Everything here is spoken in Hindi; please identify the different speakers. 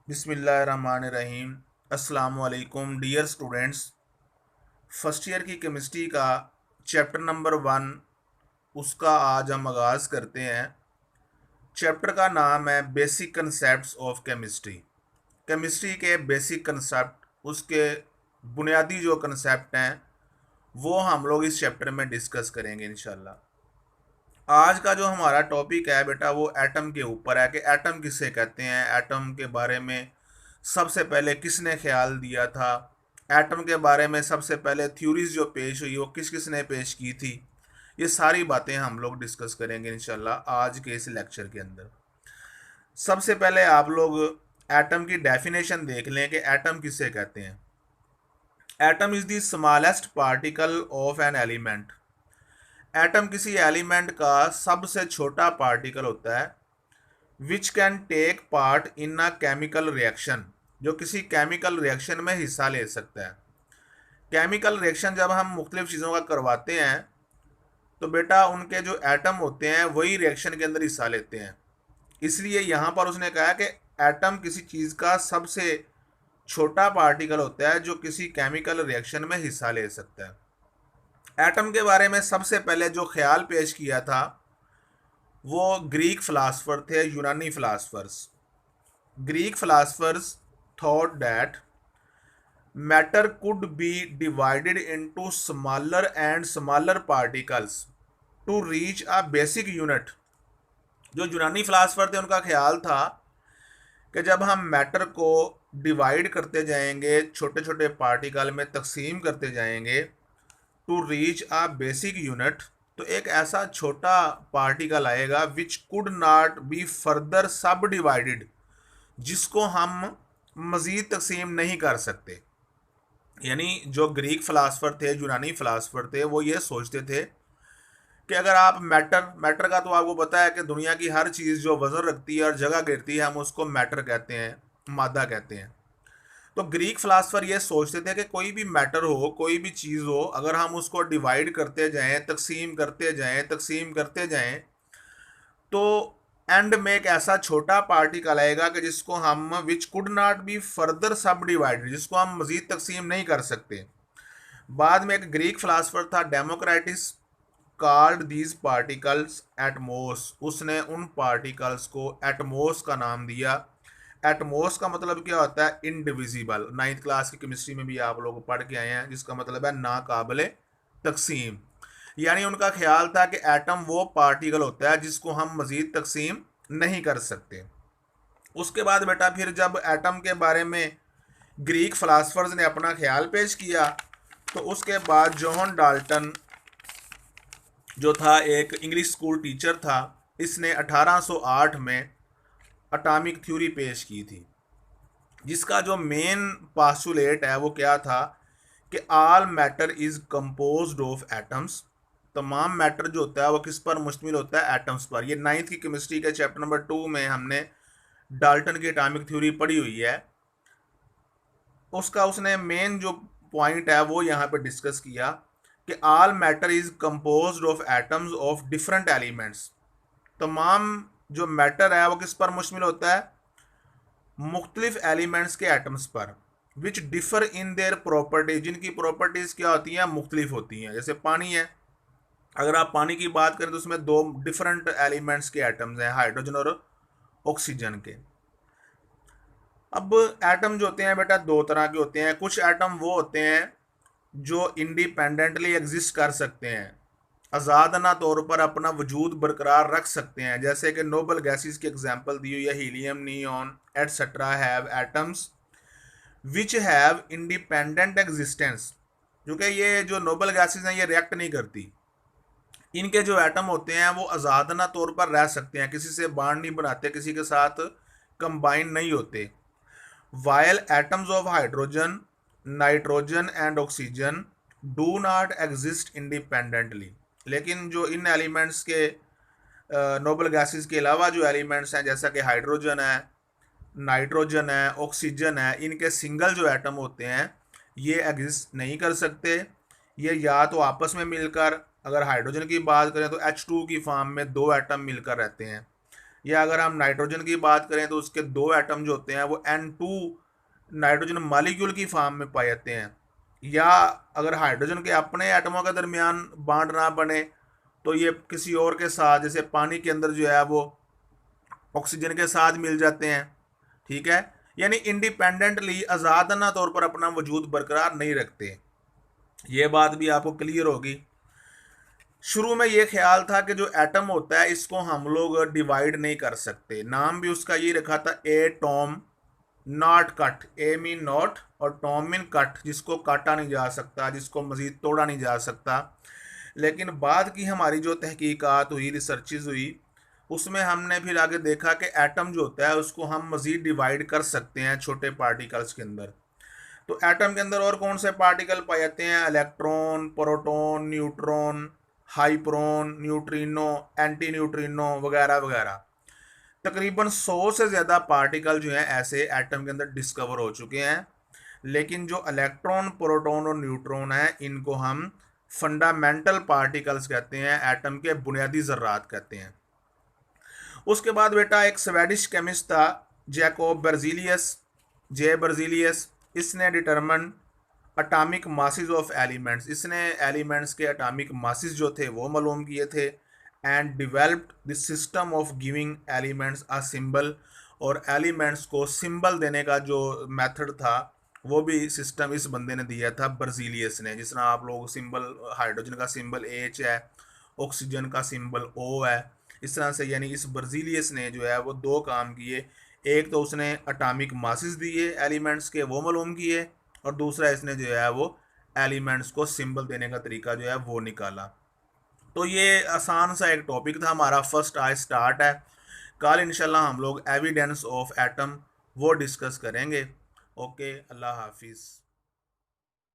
Speaker 1: बिस्मिल्लाहिर्रहमानिर्रहीम। अस्सलाम वालेकुम डियर स्टूडेंट्स। फर्स्ट ईयर की केमिस्ट्री का चैप्टर नंबर 1 उसका आज हम आगाज़ करते हैं। चैप्टर का नाम है basic concepts of chemistry. Chemistry के बेसिक कंसेप्ट, उसके बुनियादी जो कंसेप्ट हैं वो हम लोग इस चैप्टर में डिस्कस करेंगे इंशाल्लाह। आज का जो हमारा टॉपिक है बेटा वो एटम के ऊपर है कि एटम किसे कहते हैं, एटम के बारे में सबसे पहले किसने ख्याल दिया था, एटम के बारे में सबसे पहले थ्योरीज जो पेश हुई वो किस किस ने पेश की थी। ये सारी बातें हम लोग डिस्कस करेंगे इंशाल्लाह आज के इस लेक्चर के अंदर। सबसे पहले आप लोग एटम की डेफिनेशन देख लें कि एटम किसे कहते हैं। Atom is the smallest particle of an element. Atom किसी एलिमेंट का सबसे छोटा पार्टिकल होता है which can take part in a chemical reaction, जो किसी केमिकल रिएक्शन में हिस्सा ले सकता है। केमिकल रिएक्शन जब हम मुख्तलिफ चीज़ों का करवाते हैं तो बेटा उनके जो एटम होते हैं वही रिएक्शन के अंदर हिस्सा लेते हैं। इसलिए यहाँ पर उसने कहा कि एटम किसी चीज़ का सबसे छोटा पार्टिकल होता है जो किसी केमिकल रिएक्शन में हिस्सा ले सकता है। एटम के बारे में सबसे पहले जो ख्याल पेश किया था वो ग्रीक फिलासफर थे, यूनानी philosophers. Greek philosophers thought that matter could be divided into smaller and smaller particles to reach a basic unit. जो यूनानी फिलासफर थे उनका ख्याल था कि जब हम मैटर को डिवाइड करते जाएंगे, छोटे छोटे पार्टिकल में तकसीम करते जाएंगे to reach a basic unit, तो एक ऐसा छोटा पार्टिकल आएगा which could not be further subdivided, जिसको हम मज़ीद तकसीम नहीं कर सकते। यानी जो ग्रीक फ़िलासफ़र थे, यूनानी फ़िलासफ़र थे, वो ये सोचते थे कि अगर आप मैटर का तो आपको पता है कि दुनिया की हर चीज़ जो वज़न रखती है और जगह गिरती है हम उसको मैटर कहते हैं, मादा कहते हैं। तो ग्रीक फिलासफर ये सोचते थे कि कोई भी मैटर हो, कोई भी चीज़ हो, अगर हम उसको डिवाइड करते जाएं, तकसीम करते जाएं, तकसीम करते जाएं, तो एंड में एक ऐसा छोटा पार्टिकल आएगा कि जिसको हम विच could not be further subdivided, जिसको हम मज़ीद तकसीम नहीं कर सकते। बाद में एक ग्रीक फिलासफर था democracies, called these particles Atmos. उसने उन पार्टिकल्स को एटमोस का नाम दिया। एटमोस का मतलब क्या होता है? इनडिविजिबल। नाइन्थ क्लास की केमिस्ट्री में भी आप लोग पढ़ के आए हैं, जिसका मतलब है नाकाबिले तकसीम। यानी उनका ख्याल था कि एटम वो पार्टिकल होता है जिसको हम मज़ीद तकसीम नहीं कर सकते। उसके बाद बेटा फिर जब एटम के बारे में ग्रीक फिलासफर्स ने अपना ख्याल पेश किया तो उसके बाद जॉन डाल्टन जो था, एक इंग्लिश स्कूल टीचर था, इसने 1808 में एटॉमिक थ्योरी पेश की थी, जिसका जो मेन पास्टुलेट है वो क्या था कि all matter is composed of atoms. तमाम मैटर जो होता है वो किस पर मुश्तमिल होता है? एटम्स पर। ये नाइन्थ की केमिस्ट्री के चैप्टर नंबर 2 में हमने डाल्टन की एटॉमिक थ्योरी पढ़ी हुई है। उसका उसने मेन जो पॉइंट है वो यहाँ पे डिस्कस किया कि all matter is composed of atoms of different elements. तमाम जो मैटर है वो किस पर मुश्तमिल होता है? मुख्तलिफ एलिमेंट्स के एटम्स पर, विच डिफर इन देयर प्रॉपर्टीज, जिनकी प्रॉपर्टीज़ क्या होती हैं? मुख्तलिफ होती हैं। जैसे पानी है, अगर आप पानी की बात करें तो उसमें दो डिफरेंट एलिमेंट्स के एटम्स हैं, हाइड्रोजन और ऑक्सीजन के। अब एटम जो होते हैं बेटा दो तरह के होते हैं। कुछ एटम वो होते हैं जो इंडिपेंडेंटली एग्जिस्ट कर सकते हैं, आज़ादना तौर पर अपना वजूद बरकरार रख सकते हैं, जैसे कि नोबल गैसेस की एग्जांपल दी हुई है, helium, neon etcetera have atoms which have independent existence. क्योंकि ये जो नोबल गैसेस हैं ये रिएक्ट नहीं करती, इनके जो एटम होते हैं वो आज़ादना तौर पर रह सकते हैं, किसी से बॉन्ड नहीं बनाते, किसी के साथ कंबाइन नहीं होते। While atoms of hydrogen, nitrogen and oxygen do not exist independently. लेकिन जो इन एलिमेंट्स के नोबल गैसेस के अलावा जो एलिमेंट्स हैं, जैसा कि हाइड्रोजन है, नाइट्रोजन है, ऑक्सीजन है, इनके सिंगल जो एटम होते हैं ये एग्जिस्ट नहीं कर सकते। ये या तो आपस में मिलकर, अगर हाइड्रोजन की बात करें तो H2 की फॉर्म में दो एटम मिलकर रहते हैं, या अगर हम नाइट्रोजन की बात करें तो उसके 2 एटम जो होते हैं वो N2 नाइट्रोजन मॉलिक्यूल की फॉर्म में पाए जाते हैं। या अगर हाइड्रोजन के अपने एटमों के दरमियान बांड ना बने तो ये किसी और के साथ, जैसे पानी के अंदर जो है वो ऑक्सीजन के साथ मिल जाते हैं। ठीक है, यानी इंडिपेंडेंटली आज़ादाना तौर पर अपना वजूद बरकरार नहीं रखते। ये बात भी आपको क्लियर होगी। शुरू में ये ख्याल था कि जो एटम होता है इसको हम लोग डिवाइड नहीं कर सकते, नाम भी उसका ये रखा था atom not cut, A mean not और टॉम मीन कट, जिसको काटा नहीं जा सकता, जिसको मज़ीद तोड़ा नहीं जा सकता। लेकिन बाद की हमारी जो तहकीकात हुई, रिसर्चेज हुई, उसमें हमने फिर आगे देखा कि एटम जो होता है उसको हम मज़ीद डिवाइड कर सकते हैं छोटे पार्टिकल्स के अंदर। तो एटम के अंदर और कौन से पार्टिकल पाए जाते हैं? Electron, proton, neutron, hyperon, neutrino, anti neutrino वगैरह वगैरह। तकरीबन 100 से ज़्यादा पार्टिकल जो हैं ऐसे एटम के अंदर डिस्कवर हो चुके हैं। लेकिन जो इलेक्ट्रॉन, प्रोटॉन और न्यूट्रॉन हैं इनको हम फंडामेंटल पार्टिकल्स कहते हैं, एटम के बुनियादी ज़र्रात कहते हैं। उसके बाद बेटा एक स्वेडिश केमिस्ट था जैकोब बर्जीलियस, जे बर्जीलियस। इसने determine atomic masses of elements, इसने एलिमेंट्स के अटामिक मासेस जो थे वो मालूम किए थे। And developed the system of giving elements a symbol, और एलिमेंट्स को सिंबल देने का जो मेथड था वो भी सिस्टम इस बंदे ने दिया था, बर्जीलियस ने। जिस तरह आप लोग सिंबल, हाइड्रोजन का सिंबल H है, ऑक्सीजन का सिंबल O है, इस तरह से यानी इस बर्जीलियस ने जो है वो 2 काम किए। एक तो उसने अटामिक मासेस दिए एलिमेंट्स के, वो मालूम किए, और दूसरा इसने जो है वो एलिमेंट्स को सिंबल देने का तरीका जो है वो निकाला। तो ये आसान सा एक टॉपिक था हमारा, फर्स्ट आज स्टार्ट है। कल इंशाल्लाह हम लोग एविडेंस ऑफ एटम वो डिस्कस करेंगे। ओके, अल्लाह हाफिज़।